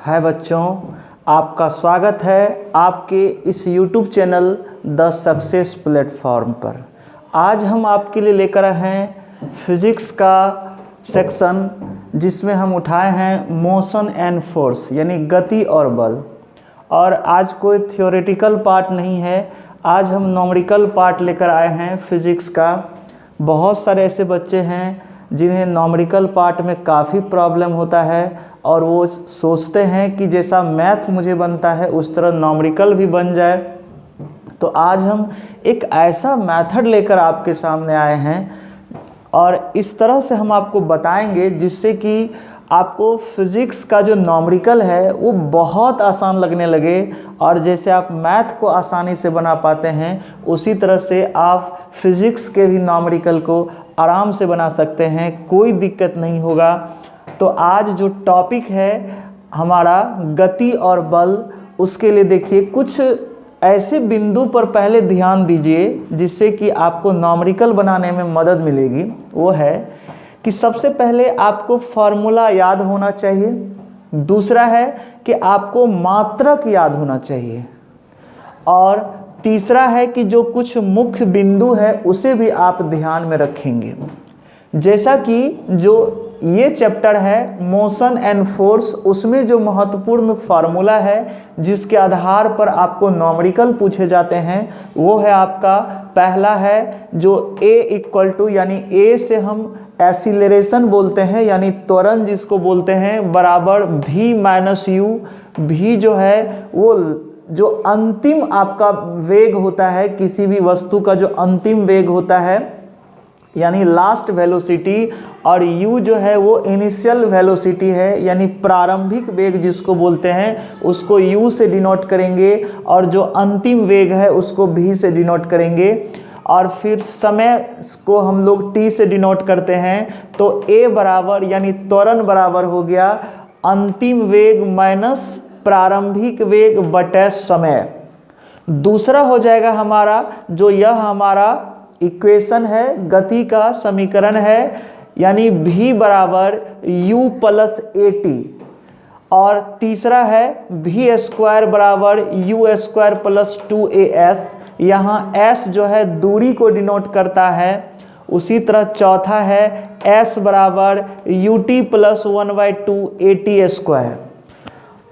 है बच्चों, आपका स्वागत है आपके इस YouTube channel the success platform पर। आज हम आपके लिए लेकर आए हैं फिजिक्स का सेक्शन, जिसमें हम उठाए हैं मोशन एंड फोर्स यानी गति और बल। और आज कोई थियोरेटिकल पार्ट नहीं है, आज हम न्यूमेरिकल पार्ट लेकर आए हैं फिजिक्स का। बहुत सारे ऐसे बच्चे हैं जिन्हें न्यूमेरिकल पार्ट में काफ़ी प्रॉब्लम होता है और वो सोचते हैं कि जैसा मैथ मुझे बनता है उस तरह न्यूमेरिकल भी बन जाए। तो आज हम एक ऐसा मेथड लेकर आपके सामने आए हैं और इस तरह से हम आपको बताएंगे जिससे कि आपको फिज़िक्स का जो न्यूमेरिकल है वो बहुत आसान लगने लगे। और जैसे आप मैथ को आसानी से बना पाते हैं उसी तरह से आप फिज़िक्स के भी न्यूमेरिकल को आराम से बना सकते हैं, कोई दिक्कत नहीं होगा। तो आज जो टॉपिक है हमारा गति और बल, उसके लिए देखिए कुछ ऐसे बिंदु पर पहले ध्यान दीजिए जिससे कि आपको न्यूमेरिकल बनाने में मदद मिलेगी। वो है कि सबसे पहले आपको फार्मूला याद होना चाहिए, दूसरा है कि आपको मात्रक याद होना चाहिए, और तीसरा है कि जो कुछ मुख्य बिंदु है उसे भी आप ध्यान में रखेंगे। जैसा कि जो ये चैप्टर है मोशन एंड फोर्स, उसमें जो महत्वपूर्ण फार्मूला है जिसके आधार पर आपको न्यूमेरिकल पूछे जाते हैं वो है आपका पहला है जो A इक्वल टू, यानी A से हम एक्सीलरेशन बोलते हैं यानी त्वरण जिसको बोलते हैं, बराबर V माइनस U। V जो है वो जो अंतिम आपका वेग होता है, किसी भी वस्तु का जो अंतिम वेग होता है यानी लास्ट वेलोसिटी, और u जो है वो इनिशियल वेलोसिटी है यानी प्रारंभिक वेग जिसको बोलते हैं, उसको u से डिनोट करेंगे, और जो अंतिम वेग है उसको v से डिनोट करेंगे। और फिर समय को हम लोग t से डिनोट करते हैं। तो a बराबर यानी त्वरण बराबर हो गया अंतिम वेग माइनस प्रारंभिक वेग बटे समय। दूसरा हो जाएगा हमारा जो यह हमारा इक्वेशन है, गति का समीकरण है, यानी v बराबर u प्लस at। और तीसरा है v स्क्वायर बराबर u स्क्वायर प्लस 2as। यहाँ s जो है दूरी को डिनोट करता है। उसी तरह चौथा है s बराबर ut प्लस 1/2 at स्क्वायर।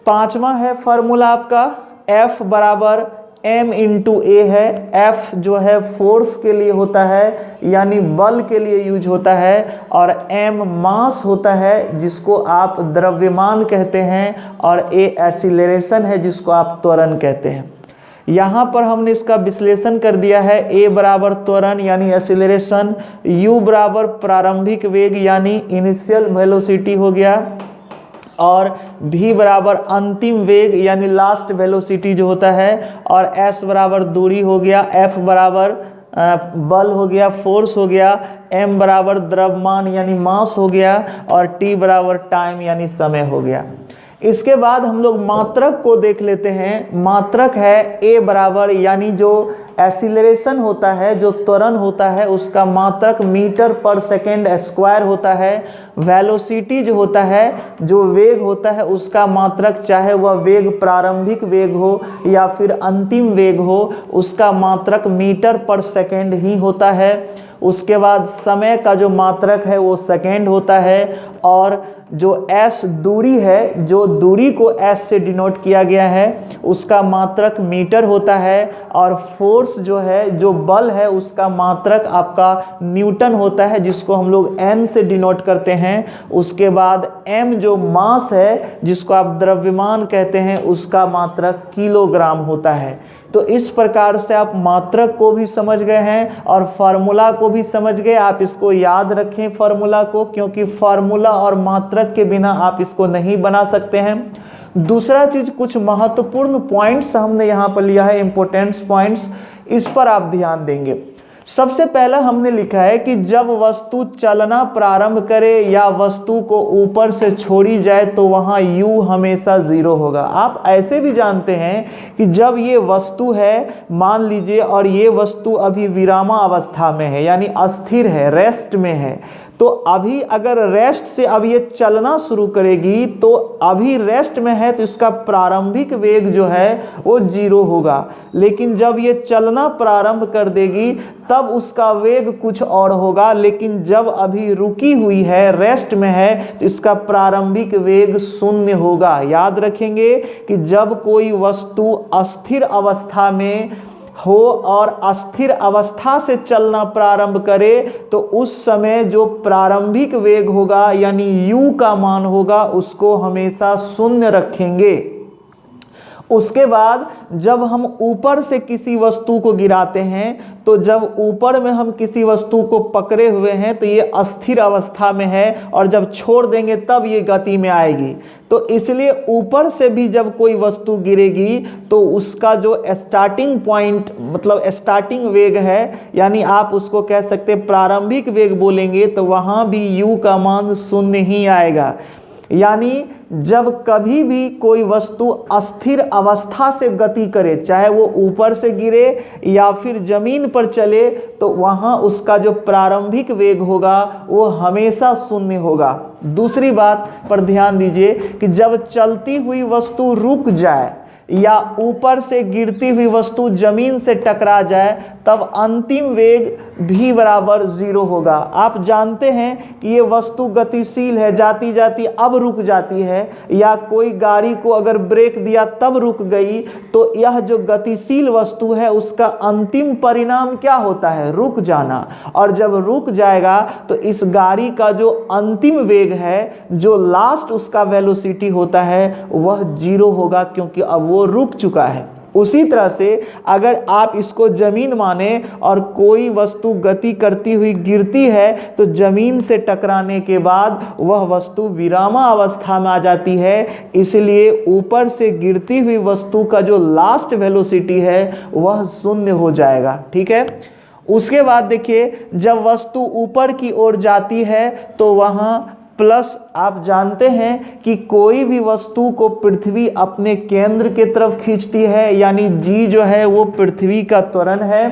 पांचवा है फार्मूला आपका F बराबर m इंटू ए है। F जो है फोर्स के लिए होता है यानी बल के लिए यूज होता है, और m मास होता है जिसको आप द्रव्यमान कहते हैं, और a एक्सीलरेशन है जिसको आप त्वरण कहते हैं। यहाँ पर हमने इसका विश्लेषण कर दिया है। a बराबर त्वरण यानी एक्सीलरेशन, u बराबर प्रारंभिक वेग यानी इनिशियल वेलोसिटी हो गया, और v बराबर अंतिम वेग यानी लास्ट वेलोसिटी जो होता है, और s बराबर दूरी हो गया, f बराबर बल हो गया, फोर्स हो गया, m बराबर द्रव्यमान यानी मास हो गया, और t बराबर टाइम यानी समय हो गया। इसके बाद हम लोग मात्रक को देख लेते हैं। मात्रक है a बराबर, यानी जो एक्सीलरेशन होता है, जो त्वरण होता है, उसका मात्रक मीटर पर सेकेंड स्क्वायर होता है। वेलोसिटी जो होता है, जो वेग होता है, उसका मात्रक चाहे वह वेग प्रारंभिक वेग हो या फिर अंतिम वेग हो, उसका मात्रक मीटर पर सेकेंड ही होता है। उसके बाद समय का जो मात्रक है वो सेकेंड होता है, और जो s दूरी है, जो दूरी को s से डिनोट किया गया है, उसका मात्रक मीटर होता है। और फोर्स जो है, जो बल है, उसका मात्रक आपका न्यूटन होता है जिसको हम लोग n से डिनोट करते हैं। उसके बाद m जो मास है, जिसको आप द्रव्यमान कहते हैं, उसका मात्रक किलोग्राम होता है। तो इस प्रकार से आप मात्रक को भी समझ गए हैं और फार्मूला को भी समझ गए। आप इसको याद रखें फार्मूला को, क्योंकि फार्मूला और मात्रक के बिना आप इसको नहीं बना सकते हैं। दूसरा चीज, कुछ महत्वपूर्ण पॉइंट्स हमने यहाँ पर लिया है, इंपॉर्टेंट पॉइंट्स, इस पर आप ध्यान देंगे। सबसे पहला हमने लिखा है कि जब वस्तु चलना प्रारंभ करे या वस्तु को ऊपर से छोड़ी जाए तो वहाँ u हमेशा 0 होगा। आप ऐसे भी जानते हैं कि जब ये वस्तु है, मान लीजिए, और ये वस्तु अभी विरामा अवस्था में है यानी अस्थिर है, रेस्ट में है, तो अभी अगर रेस्ट से अब ये चलना शुरू करेगी तो अभी रेस्ट में है तो इसका प्रारंभिक वेग जो है वो 0 होगा, लेकिन जब ये चलना प्रारंभ कर देगी तब उसका वेग कुछ और होगा। लेकिन जब अभी रुकी हुई है, रेस्ट में है, तो इसका प्रारंभिक वेग 0 होगा। याद रखेंगे कि जब कोई वस्तु अस्थिर अवस्था में हो और अस्थिर अवस्था से चलना प्रारंभ करे तो उस समय जो प्रारंभिक वेग होगा यानी u का मान होगा उसको हमेशा 0 रखेंगे। उसके बाद जब हम ऊपर से किसी वस्तु को गिराते हैं तो जब ऊपर में हम किसी वस्तु को पकड़े हुए हैं तो ये अस्थिर अवस्था में है और जब छोड़ देंगे तब ये गति में आएगी। तो इसलिए ऊपर से भी जब कोई वस्तु गिरेगी तो उसका जो स्टार्टिंग पॉइंट मतलब स्टार्टिंग वेग है यानी आप उसको कह सकते हैं प्रारंभिक वेग बोलेंगे, तो वहाँ भी u का मान 0 ही आएगा। यानी जब कभी भी कोई वस्तु अस्थिर अवस्था से गति करे, चाहे वो ऊपर से गिरे या फिर जमीन पर चले, तो वहाँ उसका जो प्रारंभिक वेग होगा वो हमेशा 0 होगा। दूसरी बात पर ध्यान दीजिए कि जब चलती हुई वस्तु रुक जाए या ऊपर से गिरती हुई वस्तु जमीन से टकरा जाए तब अंतिम वेग v बराबर 0 होगा। आप जानते हैं कि ये वस्तु गतिशील है, जाती जाती अब रुक जाती है, या कोई गाड़ी को अगर ब्रेक दिया तब रुक गई, तो यह जो गतिशील वस्तु है उसका अंतिम परिणाम क्या होता है? रुक जाना। और जब रुक जाएगा तो इस गाड़ी का जो अंतिम वेग है, जो लास्ट उसका वेलोसिटी होता है, वह 0 होगा क्योंकि अब वो रुक चुका है। उसी तरह से अगर आप इसको जमीन माने और कोई वस्तु गति करती हुई गिरती है तो जमीन से टकराने के बाद वह वस्तु विरामावस्था में आ जाती है। इसलिए ऊपर से गिरती हुई वस्तु का जो लास्ट वेलोसिटी है वह 0 हो जाएगा। ठीक है। उसके बाद देखिए, जब वस्तु ऊपर की ओर जाती है तो वहाँ प्लस, आप जानते हैं कि कोई भी वस्तु को पृथ्वी अपने केंद्र के तरफ खींचती है, यानी g जो है वो पृथ्वी का त्वरण है।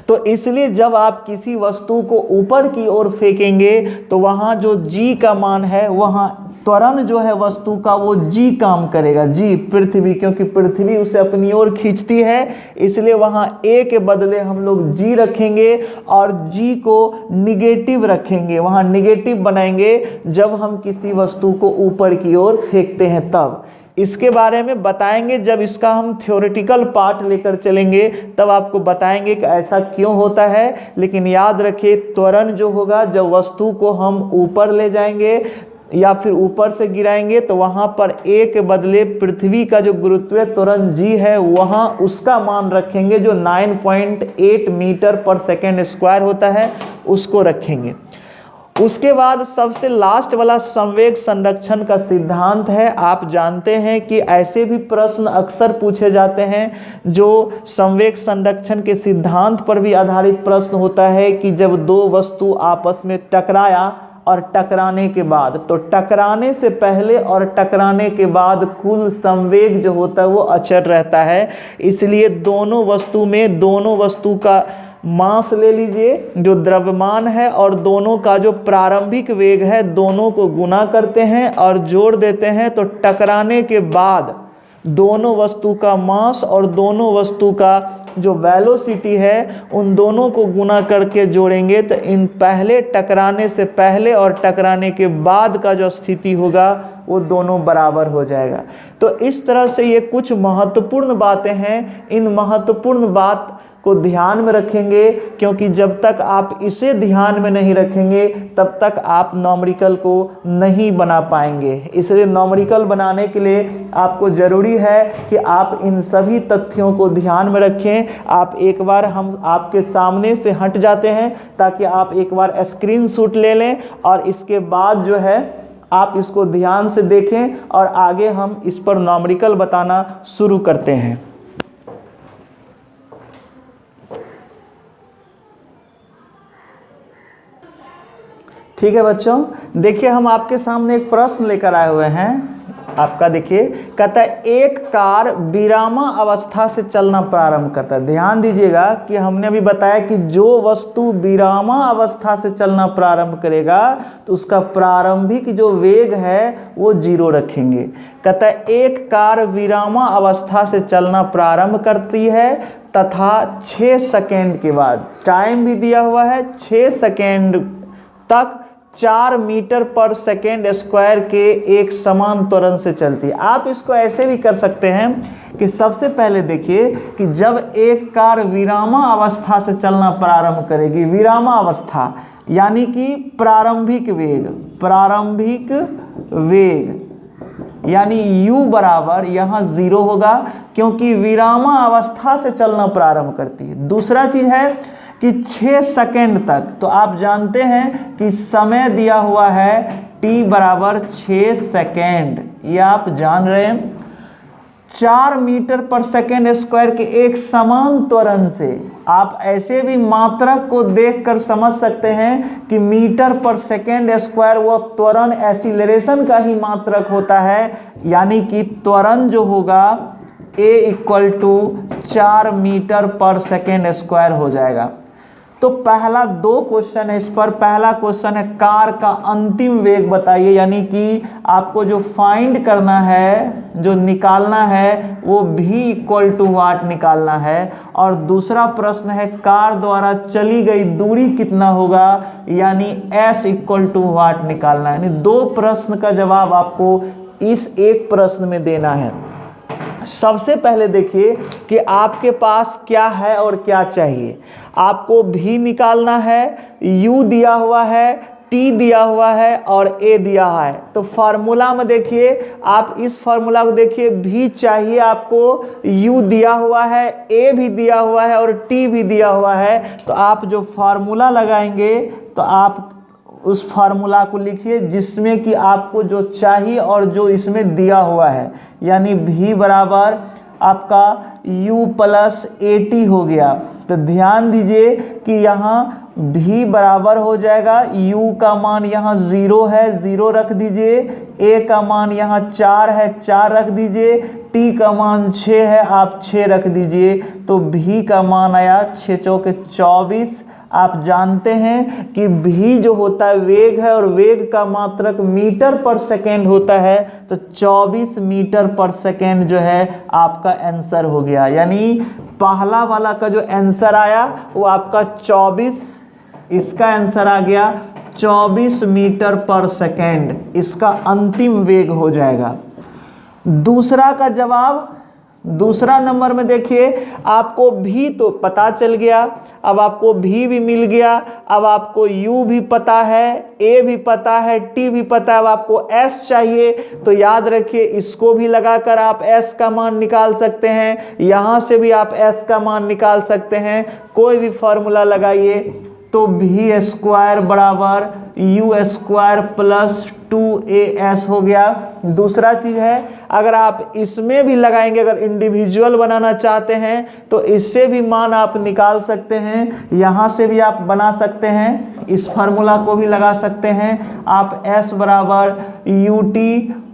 तो इसलिए जब आप किसी वस्तु को ऊपर की ओर फेंकेंगे तो वहाँ जो g का मान है, वहाँ त्वरण जो है वस्तु का वो g काम करेगा, g पृथ्वी, क्योंकि पृथ्वी उसे अपनी ओर खींचती है, इसलिए वहाँ a के बदले हम लोग g रखेंगे और g को निगेटिव रखेंगे, वहाँ निगेटिव बनाएंगे जब हम किसी वस्तु को ऊपर की ओर फेंकते हैं तब। इसके बारे में बताएंगे जब इसका हम थ्योरेटिकल पार्ट लेकर चलेंगे, तब आपको बताएंगे कि ऐसा क्यों होता है। लेकिन याद रखिए, त्वरण जो होगा जब वस्तु को हम ऊपर ले जाएंगे या फिर ऊपर से गिराएंगे तो वहाँ पर a के बदले पृथ्वी का जो गुरुत्वीय त्वरण g है वहाँ उसका मान रखेंगे, जो 9.8 मीटर पर सेकेंड स्क्वायर होता है उसको रखेंगे। उसके बाद सबसे लास्ट वाला संवेग संरक्षण का सिद्धांत है। आप जानते हैं कि ऐसे भी प्रश्न अक्सर पूछे जाते हैं जो संवेग संरक्षण के सिद्धांत पर भी आधारित प्रश्न होता है कि जब दो वस्तु आपस में टकराया और टकराने के बाद, तो टकराने से पहले और टकराने के बाद कुल संवेग जो होता है वो अचर रहता है। इसलिए दोनों वस्तु का मास ले लीजिए जो द्रव्यमान है और दोनों का जो प्रारंभिक वेग है, दोनों को गुना करते हैं और जोड़ देते हैं, तो टकराने के बाद दोनों वस्तु का मास और दोनों वस्तु का जो वेलोसिटी है उन दोनों को गुना करके जोड़ेंगे तो इन पहले टकराने से पहले और टकराने के बाद का जो स्थिति होगा वो दोनों बराबर हो जाएगा। तो इस तरह से ये कुछ महत्वपूर्ण बातें हैं। इन महत्वपूर्ण बात को ध्यान में रखेंगे, क्योंकि जब तक आप इसे ध्यान में नहीं रखेंगे तब तक आप न्यूमेरिकल को नहीं बना पाएंगे। इसलिए न्यूमेरिकल बनाने के लिए आपको ज़रूरी है कि आप इन सभी तथ्यों को ध्यान में रखें। आप एक बार, हम आपके सामने से हट जाते हैं ताकि आप एक बार स्क्रीनशॉट ले लें और इसके बाद जो है आप इसको ध्यान से देखें और आगे हम इस पर न्यूमेरिकल बताना शुरू करते हैं। ठीक है बच्चों, देखिए हम आपके सामने एक प्रश्न लेकर आए हुए हैं। आपका देखिए कहता है एक कार विरामा अवस्था से चलना प्रारंभ करता है। ध्यान दीजिएगा कि हमने अभी बताया कि जो वस्तु विरामा अवस्था से चलना प्रारंभ करेगा तो उसका प्रारंभिक जो वेग है वो 0 रखेंगे। कहता है एक कार विरामा अवस्था से चलना प्रारंभ करती है तथा 6 सेकेंड के बाद, टाइम भी दिया हुआ है 6 सेकेंड तक 4 मीटर पर सेकेंड स्क्वायर के एक समान त्वरण से चलती है। आप इसको ऐसे भी कर सकते हैं कि सबसे पहले देखिए कि जब एक कार विरामा अवस्था से चलना प्रारंभ करेगी, विरामा अवस्था यानी कि प्रारंभिक वेग यानी u बराबर यहाँ 0 होगा क्योंकि विरामा अवस्था से चलना प्रारंभ करती है। दूसरा चीज है कि 6 सेकेंड तक, तो आप जानते हैं कि समय दिया हुआ है t बराबर 6 सेकेंड, ये आप जान रहे हैं। 4 मीटर पर सेकेंड स्क्वायर के एक समान त्वरण से, आप ऐसे भी मात्रक को देखकर समझ सकते हैं कि मीटर पर सेकेंड स्क्वायर वो त्वरण एक्सीलरेशन का ही मात्रक होता है, यानी कि त्वरण जो होगा a = 4 मीटर पर सेकेंड स्क्वायर हो जाएगा। तो पहला 2 क्वेश्चन है इस पर। पहला क्वेश्चन है कार का अंतिम वेग बताइए, यानी कि आपको जो फाइंड करना है, जो निकालना है वो v = वाट निकालना है। और दूसरा प्रश्न है कार द्वारा चली गई दूरी कितना होगा, यानी s = वाट निकालना है। यानी 2 प्रश्न का जवाब आपको इस एक प्रश्न में देना है। सबसे पहले देखिए कि आपके पास क्या है और क्या चाहिए। आपको v निकालना है, u दिया हुआ है, t दिया हुआ है और a दिया है। तो फार्मूला में देखिए, आप इस फार्मूला को देखिए, v चाहिए आपको, u दिया हुआ है, a भी दिया हुआ है और t भी दिया हुआ है। तो आप जो फार्मूला लगाएंगे तो आप उस फार्मूला को लिखिए जिसमें कि आपको जो चाहिए और जो इसमें दिया हुआ है, यानी v बराबर आपका u + at हो गया। तो ध्यान दीजिए कि यहाँ v बराबर हो जाएगा, u का मान यहाँ 0 है, 0 रख दीजिए, a का मान यहाँ 4 है, 4 रख दीजिए, t का मान 6 है, आप 6 रख दीजिए। तो v का मान आया 6 × 24। आप जानते हैं कि v जो होता है वेग है और वेग का मात्रक मीटर पर सेकेंड होता है। तो 24 मीटर पर सेकेंड जो है आपका आंसर हो गया। यानी पहला वाला का जो आंसर आया वो आपका 24, इसका आंसर आ गया 24 मीटर पर सेकेंड, इसका अंतिम वेग हो जाएगा। दूसरा का जवाब, दूसरा नंबर में देखिए, आपको v तो पता चल गया, अब आपको v भी मिल गया, अब आपको u भी पता है, a भी पता है, t भी पता है, अब आपको s चाहिए। तो याद रखिए इसको भी लगाकर आप s का मान निकाल सकते हैं, यहाँ से भी आप s का मान निकाल सकते हैं। कोई भी फॉर्मूला लगाइए तो v² बराबर u² + 2as हो गया। दूसरा चीज है, अगर आप इसमें भी लगाएंगे, अगर इंडिविजुअल बनाना चाहते हैं तो इससे भी मान आप निकाल सकते हैं, यहाँ से भी आप बना सकते हैं, इस फार्मूला को भी लगा सकते हैं। आप s बराबर ut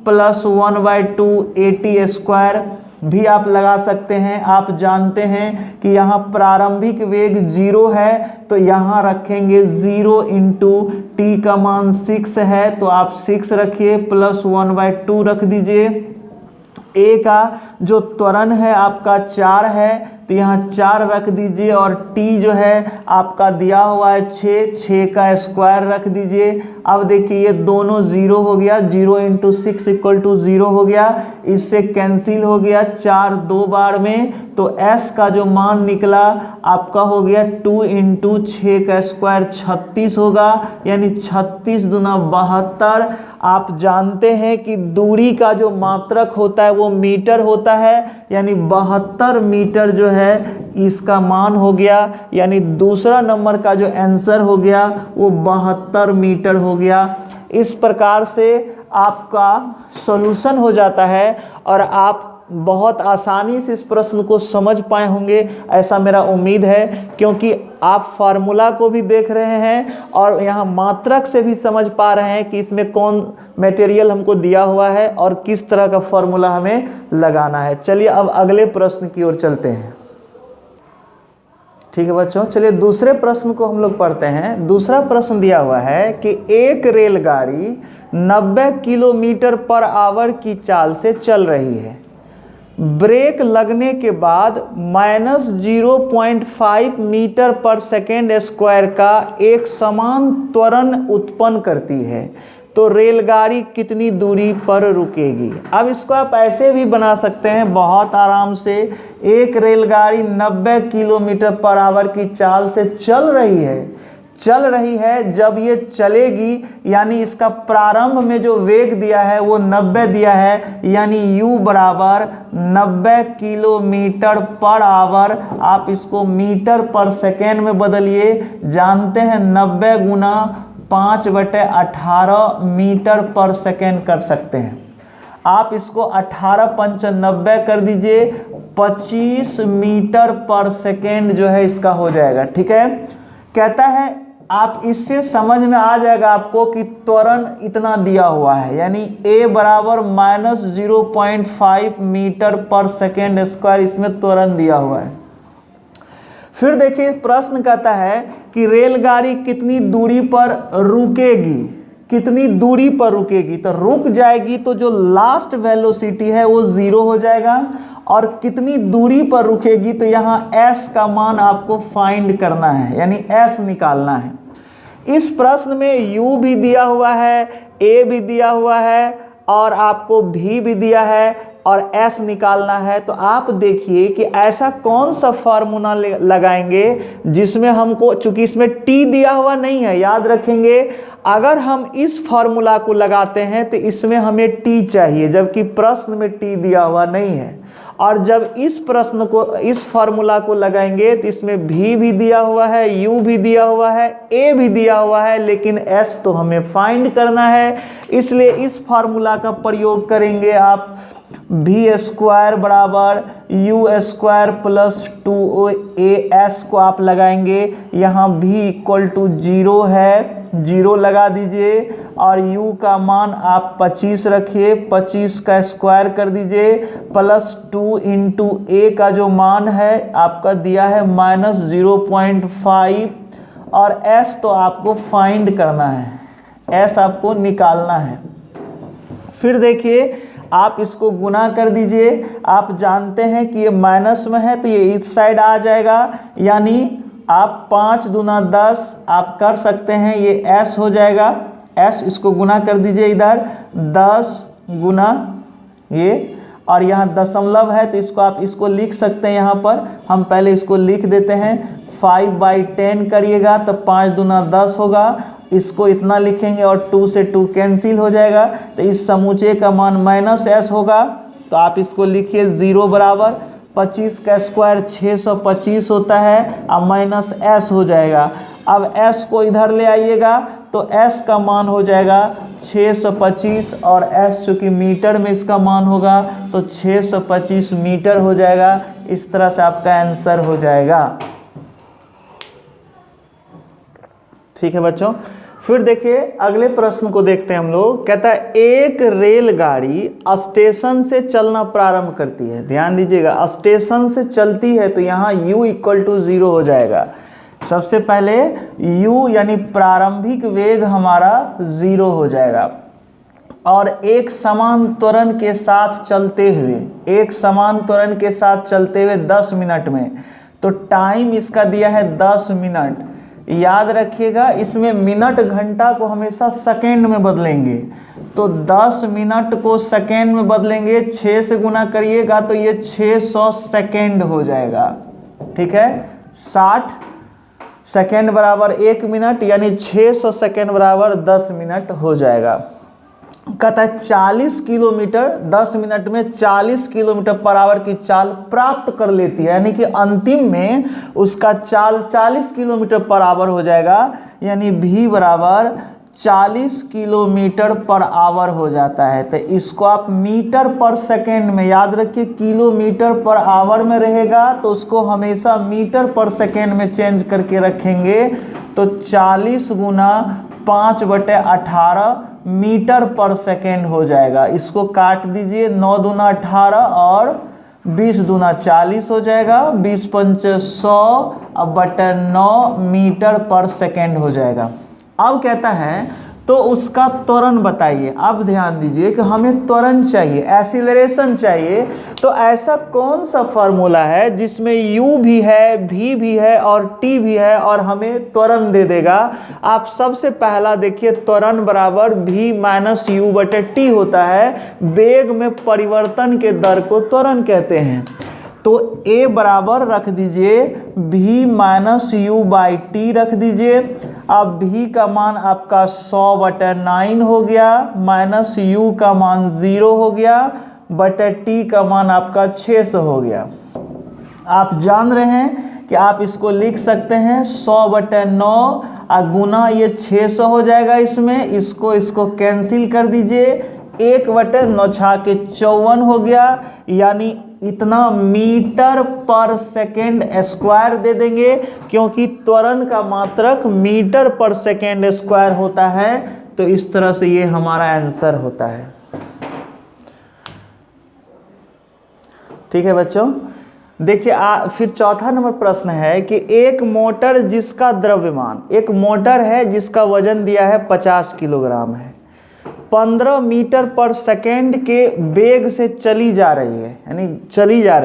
+ 1/2 at² भी आप लगा सकते हैं। आप जानते हैं कि यहाँ प्रारंभिक वेग 0 है, तो यहाँ रखेंगे 0 × t का मान 6 है, तो आप 6 रखिए, + 1/2 रख दीजिए। a का जो त्वरण है आपका 4 है, तो यहाँ 4 रख दीजिए और t जो है आपका दिया हुआ है 6 का स्क्वायर रख दीजिए। अब देखिए ये दोनों 0 हो गया, 0 × 6 = 0 हो गया, इससे कैंसिल हो गया 4 2 बार में। तो s का जो मान निकला आपका हो गया 2 × 6 का स्क्वायर 36 होगा, यानी 36 दूना 72। आप जानते हैं कि दूरी का जो मात्रक होता है वो मीटर होता है, यानी 72 मीटर जो है इसका मान हो गया। यानी दूसरा नंबर का जो आंसर हो गया वो 72 मीटर हो गया। इस प्रकार से आपका सॉल्यूशन हो जाता है और आप बहुत आसानी से इस प्रश्न को समझ पाए होंगे, ऐसा मेरा उम्मीद है, क्योंकि आप फार्मूला को भी देख रहे हैं और यहाँ मात्रक से भी समझ पा रहे हैं कि इसमें कौन मटेरियल हमको दिया हुआ है और किस तरह का फार्मूला हमें लगाना है। चलिए अब अगले प्रश्न की ओर चलते हैं। ठीक है बच्चों, चलिए दूसरे प्रश्न को हम लोग पढ़ते हैं। दूसरा प्रश्न दिया हुआ है कि एक रेलगाड़ी 90 किलोमीटर पर आवर की चाल से चल रही है। ब्रेक लगने के बाद -0.5 मीटर पर सेकेंड स्क्वायर का एक समान त्वरण उत्पन्न करती है, तो रेलगाड़ी कितनी दूरी पर रुकेगी। अब इसको आप ऐसे भी बना सकते हैं बहुत आराम से। एक रेलगाड़ी 90 किलोमीटर पर आवर की चाल से चल रही है। जब ये चलेगी यानी इसका प्रारंभ में जो वेग दिया है वो 90 दिया है, यानी u बराबर 90 किलोमीटर पर आवर। आप इसको मीटर पर सेकेंड में बदलिए। जानते हैं 90 गुना 5/18 मीटर पर सेकेंड कर सकते हैं। आप इसको 18 पंच 90 कर दीजिए, 25 मीटर पर सेकेंड जो है इसका हो जाएगा। ठीक है, कहता है आप इससे समझ में आ जाएगा आपको कि त्वरण इतना दिया हुआ है, यानी a बराबर -0.5 मीटर पर सेकेंड स्क्वायर इसमें त्वरण दिया हुआ है। फिर देखिए प्रश्न कहता है कि रेलगाड़ी कितनी दूरी पर रुकेगी। कितनी दूरी पर रुकेगी, तो रुक जाएगी तो जो लास्ट वेलोसिटी है वो 0 हो जाएगा। और कितनी दूरी पर रुकेगी, तो यहाँ s का मान आपको फाइंड करना है, यानी s निकालना है। इस प्रश्न में u भी दिया हुआ है, a भी दिया हुआ है और आपको v भी दिया है और s निकालना है। तो आप देखिए कि ऐसा कौन सा फार्मूला लगाएंगे जिसमें हमको, चूंकि इसमें t दिया हुआ नहीं है, याद रखेंगे अगर हम इस फार्मूला को लगाते हैं तो इसमें हमें t चाहिए, जबकि प्रश्न में t दिया हुआ नहीं है। और जब इस प्रश्न को, इस फार्मूला को लगाएंगे तो इसमें v भी दिया हुआ है, u भी दिया हुआ है, a भी दिया हुआ है, लेकिन s तो हमें फाइंड करना है। इसलिए इस फार्मूला का प्रयोग करेंगे आप। v स्क्वायर बराबर u स्क्वायर प्लस 2as को आप लगाएंगे। यहाँ v इक्वल टू 0 है, 0 लगा दीजिए और u का मान आप 25 रखिए, 25 का स्क्वायर कर दीजिए, प्लस 2 इंटू a का जो मान है आपका दिया है -0.5 और s तो आपको फाइंड करना है, s आपको निकालना है। फिर देखिए आप इसको गुना कर दीजिए। आप जानते हैं कि ये माइनस में है तो ये इस साइड आ जाएगा, यानी आप 5 दूना 10 आप कर सकते हैं, ये s हो जाएगा। s इसको गुना कर दीजिए, इधर 10 गुना ये, और यहाँ दशमलव है तो इसको आप इसको लिख सकते हैं। यहाँ पर हम पहले इसको लिख देते हैं, 5/10 करिएगा तो 5 दूना 10 होगा, इसको इतना लिखेंगे और 2 से 2 कैंसिल हो जाएगा, तो इस समूचे का मान -s होगा। तो आप इसको लिखिए 0 बराबर 25 का स्क्वायर 625 होता है और -s हो जाएगा। अब s को इधर ले आइएगा तो s का मान हो जाएगा 625 और s चूँकि मीटर में इसका मान होगा तो 625 मीटर हो जाएगा। इस तरह से आपका आंसर हो जाएगा। ठीक है बच्चों, फिर देखिए अगले प्रश्न को देखते हैं हम लोग। कहता है एक रेलगाड़ी स्टेशन से चलना प्रारंभ करती है। ध्यान दीजिएगा, स्टेशन से चलती है तो यहाँ u इक्वल टू 0 हो जाएगा। सबसे पहले u यानी प्रारंभिक वेग हमारा 0 हो जाएगा और एक समान त्वरण के साथ चलते हुए, 10 मिनट में, तो टाइम इसका दिया है 10 मिनट। याद रखिएगा इसमें मिनट घंटा को हमेशा सेकेंड में बदलेंगे, तो 10 मिनट को सेकेंड में बदलेंगे, 6 से गुना करिएगा तो ये 600 सेकेंड हो जाएगा। ठीक है, 60 सेकेंड बराबर 1 मिनट, यानी 600 सेकेंड बराबर 10 मिनट हो जाएगा। कहता है 40 किलोमीटर 10 मिनट में 40 किलोमीटर पर आवर की चाल प्राप्त कर लेती है, यानी कि अंतिम में उसका चाल 40 किलोमीटर पर आवर हो जाएगा, यानी v बराबर 40 किलोमीटर पर आवर हो जाता है। तो इसको आप मीटर पर सेकेंड में याद रखिए, किलोमीटर पर आवर में रहेगा तो उसको हमेशा मीटर पर सेकेंड में चेंज करके रखेंगे। तो 40 गुना 5/18 मीटर पर सेकेंड हो जाएगा। इसको काट दीजिए, 9 दूना 18 और 20 दूना 40 हो जाएगा, 20 पंच 100/9 मीटर पर सेकेंड हो जाएगा। अब कहता है तो उसका त्वरण बताइए। अब ध्यान दीजिए कि हमें त्वरण चाहिए, एक्सीलरेशन चाहिए। तो ऐसा कौन सा फार्मूला है जिसमें u भी है, v भी है और t भी है और हमें त्वरण दे देगा? आप सबसे पहला देखिए, त्वरण बराबर v माइनस u/t होता है। वेग में परिवर्तन के दर को त्वरण कहते हैं। तो a बराबर रख दीजिए v माइनस u/t रख दीजिए। अब v का मान आपका 100/9 हो गया, माइनस u का मान 0 हो गया, बटा t का मान आपका 600 हो गया। आप जान रहे हैं कि आप इसको लिख सकते हैं 100/9 गुना ये 600 हो जाएगा। इसको कैंसिल कर दीजिए, 1/9 के 54 हो गया, यानी इतना मीटर पर सेकेंड स्क्वायर दे देंगे, क्योंकि त्वरण का मात्रक मीटर पर सेकेंड स्क्वायर होता है। तो इस तरह से ये हमारा आंसर होता है। ठीक है बच्चों, देखिए फिर चौथा नंबर प्रश्न है कि एक मोटर जिसका द्रव्यमान, एक मोटर है जिसका वजन दिया है 50 किलोग्राम है, 15 मीटर पर सेकेंड के वेग से चली जा रही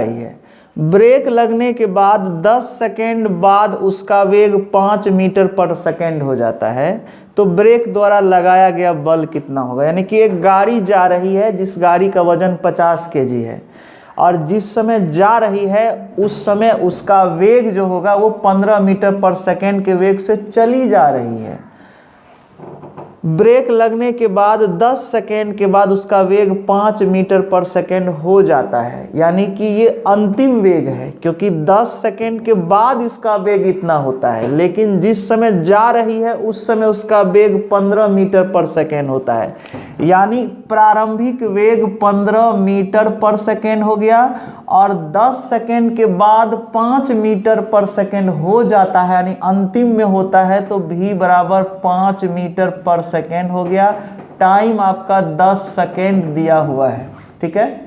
है। ब्रेक लगने के बाद 10 सेकेंड बाद उसका वेग 5 मीटर पर सेकेंड हो जाता है। तो ब्रेक द्वारा लगाया गया बल कितना होगा? यानी कि एक गाड़ी जा रही है जिस गाड़ी का वजन 50 kg है और जिस समय जा रही है उस समय उसका वेग जो होगा वो 15 मीटर पर सेकेंड के वेग से चली जा रही है। ब्रेक लगने के बाद 10 सेकेंड के बाद उसका वेग 5 मीटर पर सेकेंड हो जाता है, यानी कि ये अंतिम वेग है, क्योंकि 10 सेकेंड के बाद इसका वेग इतना होता है, लेकिन जिस समय जा रही है उस समय उसका वेग 15 मीटर पर सेकेंड होता है। यानी प्रारंभिक वेग 15 मीटर पर सेकेंड हो गया और 10 सेकेंड के बाद 5 मीटर पर सेकेंड हो जाता है, यानी अंतिम में होता है। तो v बराबर 5 मीटर पर सेकेंड हो गया। टाइम आपका 10 सेकेंड दिया हुआ है। ठीक है,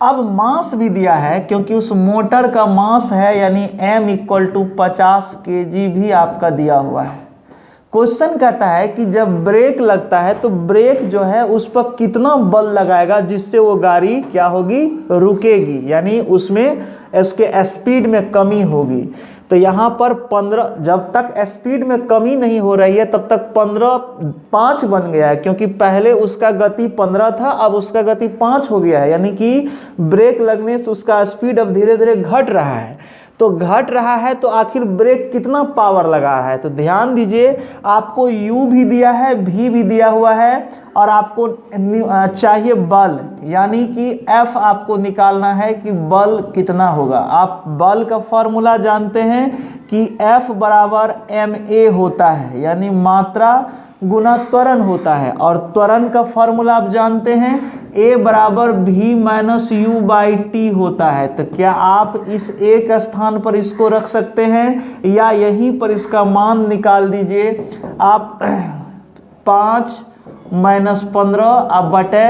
अब मास भी दिया है, क्योंकि उस मोटर का मास है, यानी m = 50 kg भी आपका दिया हुआ है। क्वेश्चन कहता है कि जब ब्रेक लगता है तो ब्रेक जो है उस पर कितना बल लगाएगा जिससे वो गाड़ी क्या होगी? रुकेगी, यानी उसमें इसके स्पीड में कमी होगी। तो यहाँ पर 15, जब तक स्पीड में कमी नहीं हो रही है तब तक 5 बन गया है, क्योंकि पहले उसका गति 15 था, अब उसका गति 5 हो गया है, यानी कि ब्रेक लगने से उसका स्पीड अब धीरे धीरे घट रहा है। तो घट रहा है तो आखिर ब्रेक कितना पावर लगा रहा है? तो ध्यान दीजिए, आपको u भी दिया है, v भी दिया हुआ है और आपको चाहिए बल, यानी कि F आपको निकालना है कि बल कितना होगा। आप बल का फॉर्मूला जानते हैं कि F बराबर ma होता है, यानी मात्रा गुना त्वरण होता है, और त्वरण का फॉर्मूला आप जानते हैं a बराबर v माइनस u/t होता है। तो क्या आप इस एक स्थान पर इसको रख सकते हैं या यहीं पर इसका मान निकाल दीजिए आप? 5 - 15 अब बटे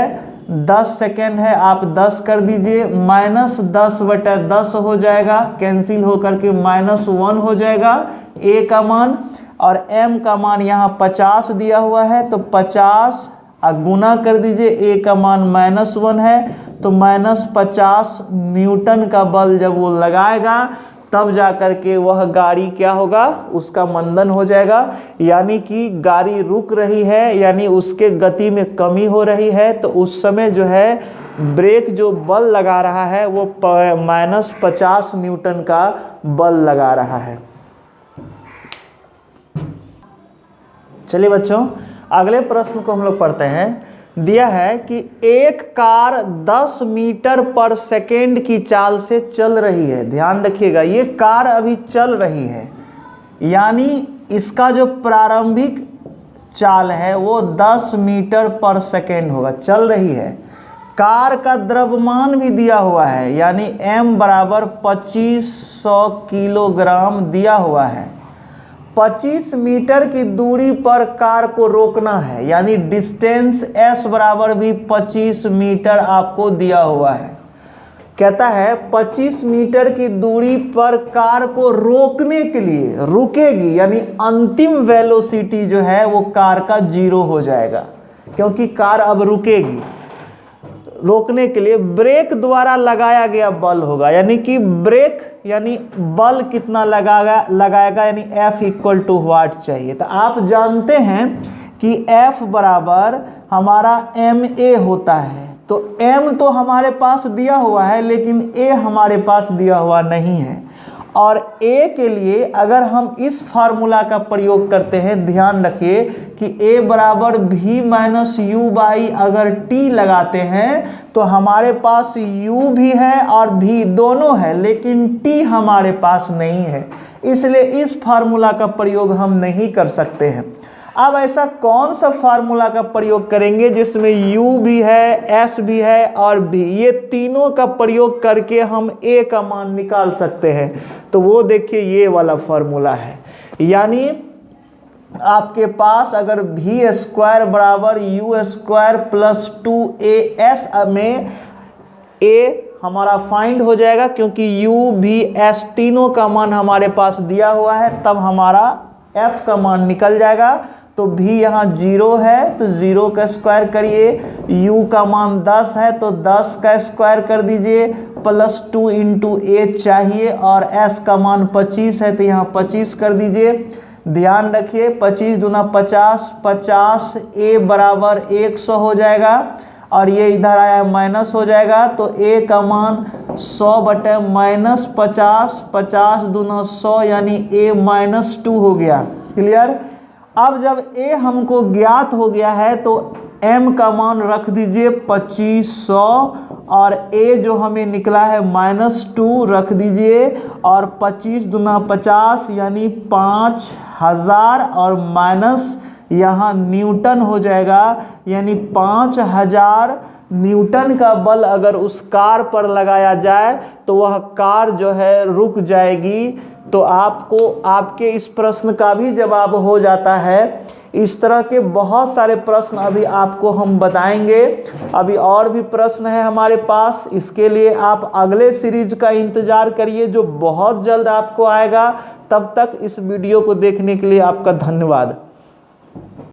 10 सेकेंड है, आप 10 कर दीजिए, -10/10 हो जाएगा, कैंसिल होकर के -1 हो जाएगा a का मान, और m का मान यहाँ 50 दिया हुआ है, तो 50 गुना कर दीजिए, a का मान -1 है, तो -50 न्यूटन का बल जब वो लगाएगा तब जा कर के वह गाड़ी क्या होगा? उसका मंदन हो जाएगा, यानी कि गाड़ी रुक रही है, यानी उसके गति में कमी हो रही है। तो उस समय जो है ब्रेक जो बल लगा रहा है वो -50 न्यूटन का बल लगा रहा है। चलिए बच्चों, अगले प्रश्न को हम लोग पढ़ते हैं। दिया है कि एक कार 10 मीटर पर सेकेंड की चाल से चल रही है। ध्यान रखिएगा, ये कार अभी चल रही है, यानी इसका जो प्रारंभिक चाल है वो 10 मीटर पर सेकेंड होगा, चल रही है। कार का द्रव्यमान भी दिया हुआ है, यानी m बराबर 2500 किलोग्राम दिया हुआ है। 25 मीटर की दूरी पर कार को रोकना है, यानी डिस्टेंस s बराबर भी 25 मीटर आपको दिया हुआ है। कहता है 25 मीटर की दूरी पर कार को रोकने के लिए रुकेगी, यानी अंतिम वेलोसिटी जो है वो कार का 0 हो जाएगा, क्योंकि कार अब रुकेगी। रोकने के लिए ब्रेक द्वारा लगाया गया बल होगा, यानी कि ब्रेक यानी बल कितना लगाएगा यानी F इक्वल टू वाट चाहिए। तो आप जानते हैं कि F बराबर हमारा ma होता है। तो m तो हमारे पास दिया हुआ है, लेकिन a हमारे पास दिया हुआ नहीं है। और a के लिए अगर हम इस फार्मूला का प्रयोग करते हैं, ध्यान रखिए कि a बराबर v माइनस यू बाई अगर t लगाते हैं तो हमारे पास u भी है और v दोनों है, लेकिन t हमारे पास नहीं है, इसलिए इस फार्मूला का प्रयोग हम नहीं कर सकते हैं। अब ऐसा कौन सा फार्मूला का प्रयोग करेंगे जिसमें u भी है, s भी है और v, ये तीनों का प्रयोग करके हम a का मान निकाल सकते हैं। तो वो देखिए ये वाला फार्मूला है, यानी आपके पास अगर v स्क्वायर बराबर u स्क्वायर प्लस 2as में a हमारा फाइंड हो जाएगा, क्योंकि u v s तीनों का मान हमारे पास दिया हुआ है, तब हमारा f का मान निकल जाएगा। तो v यहाँ 0 है तो 0 का स्क्वायर करिए, u का मान 10 है तो 10 का स्क्वायर कर दीजिए, प्लस 2 इंटू a चाहिए और s का मान 25 है तो यहाँ 25 कर दीजिए। ध्यान रखिए 25 दूना 50, 50 a बराबर 100 हो जाएगा और ये इधर आया माइनस हो जाएगा, तो a का मान 100 बटे माइनस 50, 50 दूना 100 यानी a माइनस 2 हो गया। क्लियर। अब जब a हमको ज्ञात हो गया है तो m का मान रख दीजिए 2500 और a जो हमें निकला है माइनस 2 रख दीजिए और 25 दूना 50 यानी 5000 और माइनस यहाँ न्यूटन हो जाएगा, यानी 5000 न्यूटन का बल अगर उस कार पर लगाया जाए तो वह कार जो है रुक जाएगी। तो आपको आपके इस प्रश्न का भी जवाब हो जाता है। इस तरह के बहुत सारे प्रश्न अभी आपको हम बताएंगे। अभी और भी प्रश्न है हमारे पास, इसके लिए आप अगले सीरीज का इंतजार करिए जो बहुत जल्द आपको आएगा। तब तक इस वीडियो को देखने के लिए आपका धन्यवाद।